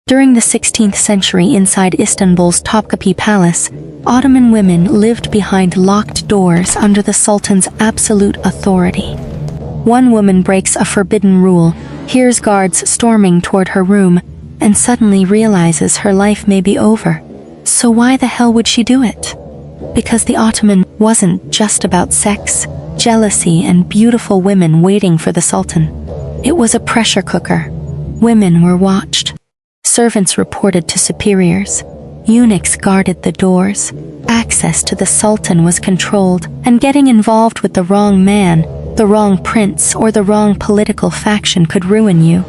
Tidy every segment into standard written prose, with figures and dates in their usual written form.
During the 16th century inside Istanbul's Topkapı Palace, Ottoman women lived behind locked doors under the Sultan's absolute authority. One woman breaks a forbidden rule, hears guards storming toward her room, and suddenly realizes her life may be over. So why the hell would she do it? Because the Ottoman wasn't just about sex, jealousy, and beautiful women waiting for the Sultan. It was a pressure cooker. Women were watched. Servants reported to superiors. Eunuchs guarded the doors. Access to the Sultan was controlled, and getting involved with the wrong man, the wrong prince, or the wrong political faction could ruin you.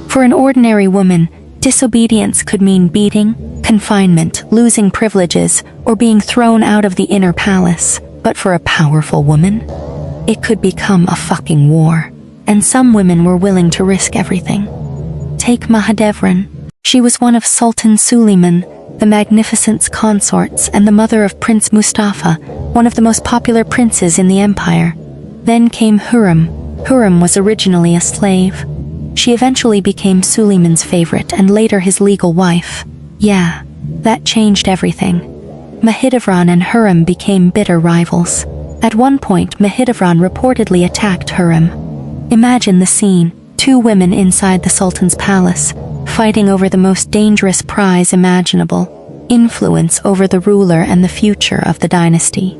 For an ordinary woman, disobedience could mean beating, confinement, losing privileges, or being thrown out of the inner palace. But for a powerful woman, it could become a fucking war. And some women were willing to risk everything. Take Mahidevran. She was one of Sultan Suleiman, the Magnificent's consorts, and the mother of Prince Mustafa, one of the most popular princes in the empire. Then came Hürrem. Hürrem was originally a slave. She eventually became Suleiman's favorite and later his legal wife. Yeah, that changed everything. Mahidevran and Hürrem became bitter rivals. At one point, Mahidevran reportedly attacked Hürrem. Imagine the scene, two women inside the Sultan's palace, fighting over the most dangerous prize imaginable, influence over the ruler and the future of the dynasty.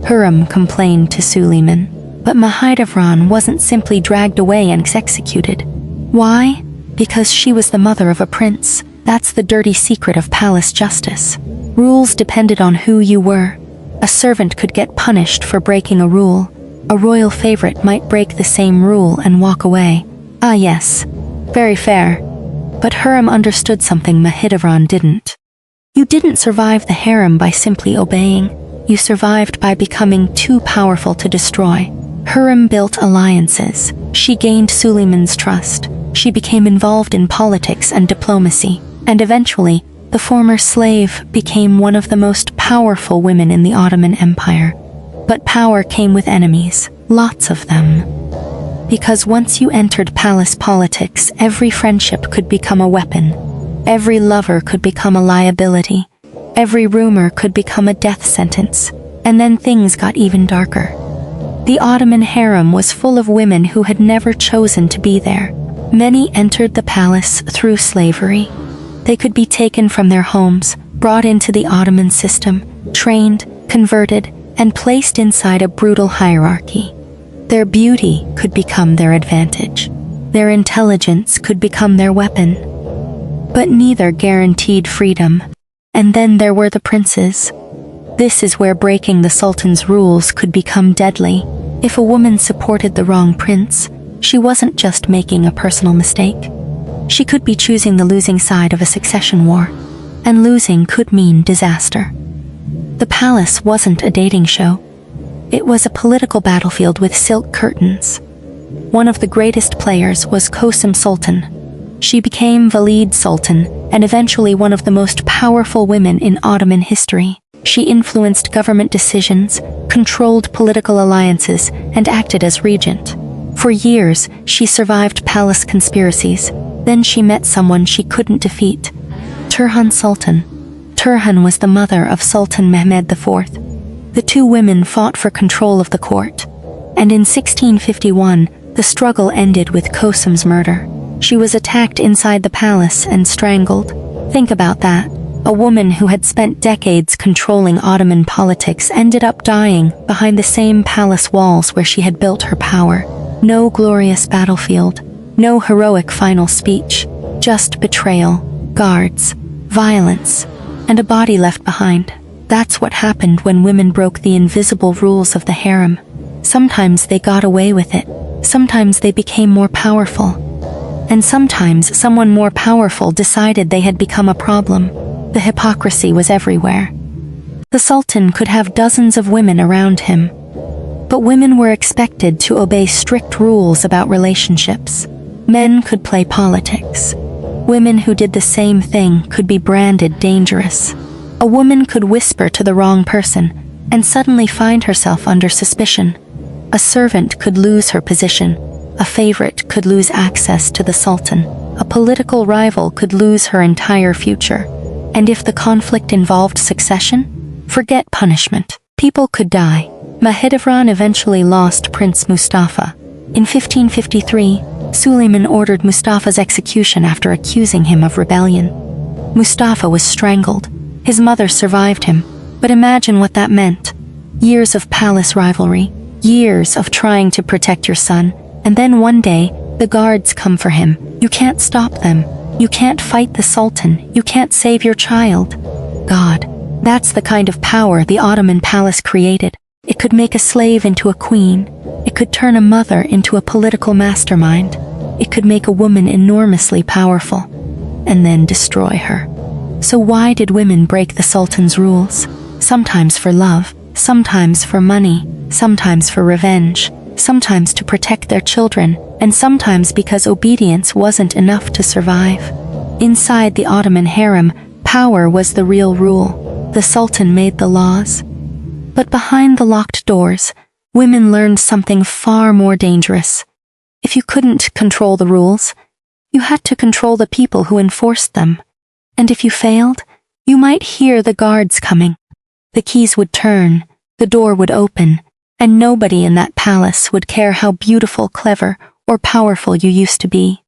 Hürrem complained to Suleiman, but Mahidevran wasn't simply dragged away and executed. Why? Because she was the mother of a prince. That's the dirty secret of palace justice. Rules depended on who you were. A servant could get punished for breaking a rule. A royal favorite might break the same rule and walk away. Ah yes, very fair. But Hürrem understood something Mahidevran didn't. You didn't survive the harem by simply obeying. You survived by becoming too powerful to destroy. Hürrem built alliances. She gained Suleiman's trust. She became involved in politics and diplomacy. And eventually, the former slave became one of the most powerful women in the Ottoman Empire. But power came with enemies, lots of them. Because once you entered palace politics, every friendship could become a weapon. Every lover could become a liability. Every rumor could become a death sentence. And then things got even darker. The Ottoman harem was full of women who had never chosen to be there. Many entered the palace through slavery. They could be taken from their homes, brought into the Ottoman system, trained, converted, and placed inside a brutal hierarchy. Their beauty could become their advantage. Their intelligence could become their weapon. But neither guaranteed freedom. And then there were the princes. This is where breaking the Sultan's rules could become deadly. If a woman supported the wrong prince, she wasn't just making a personal mistake. She could be choosing the losing side of a succession war. And losing could mean disaster. The palace wasn't a dating show. It was a political battlefield with silk curtains. One of the greatest players was Kösem Sultan. She became Valide Sultan and eventually one of the most powerful women in Ottoman history. She influenced government decisions, controlled political alliances, and acted as regent. For years, she survived palace conspiracies. Then she met someone she couldn't defeat, Hürrem Sultan. Hürrem was the mother of Sultan Mehmed IV. The two women fought for control of the court. And in 1651, the struggle ended with Kösem's murder. She was attacked inside the palace and strangled. Think about that. A woman who had spent decades controlling Ottoman politics ended up dying behind the same palace walls where she had built her power. No glorious battlefield. No heroic final speech. Just betrayal, guards, violence, and a body left behind. That's what happened when women broke the invisible rules of the harem. Sometimes they got away with it. Sometimes they became more powerful. And sometimes someone more powerful decided they had become a problem. The hypocrisy was everywhere. The Sultan could have dozens of women around him. But women were expected to obey strict rules about relationships. Men could play politics. Women who did the same thing could be branded dangerous. A woman could whisper to the wrong person and suddenly find herself under suspicion. A servant could lose her position. A favorite could lose access to the Sultan. a political rival could lose her entire future. And if the conflict involved succession, forget punishment. People could die. Mahidevran eventually lost Prince Mustafa. In 1553, Suleiman ordered Mustafa's execution after accusing him of rebellion. Mustafa was strangled. His mother survived him, but imagine what that meant. Years of palace rivalry, years of trying to protect your son, and then one day, the guards come for him. You can't stop them. You can't fight the Sultan. You can't save your child. God, that's the kind of power the Ottoman palace created. It could make a slave into a queen. It could turn a mother into a political mastermind. It could make a woman enormously powerful, and then destroy her. So why did women break the Sultan's rules? Sometimes for love, sometimes for money, sometimes for revenge, sometimes to protect their children, and sometimes because obedience wasn't enough to survive. Inside the Ottoman Harem, power was the real rule. The Sultan made the laws. But behind the locked doors, women learned something far more dangerous. If you couldn't control the rules, you had to control the people who enforced them. And if you failed, you might hear the guards coming. The keys would turn, the door would open, and nobody in that palace would care how beautiful, clever, or powerful you used to be.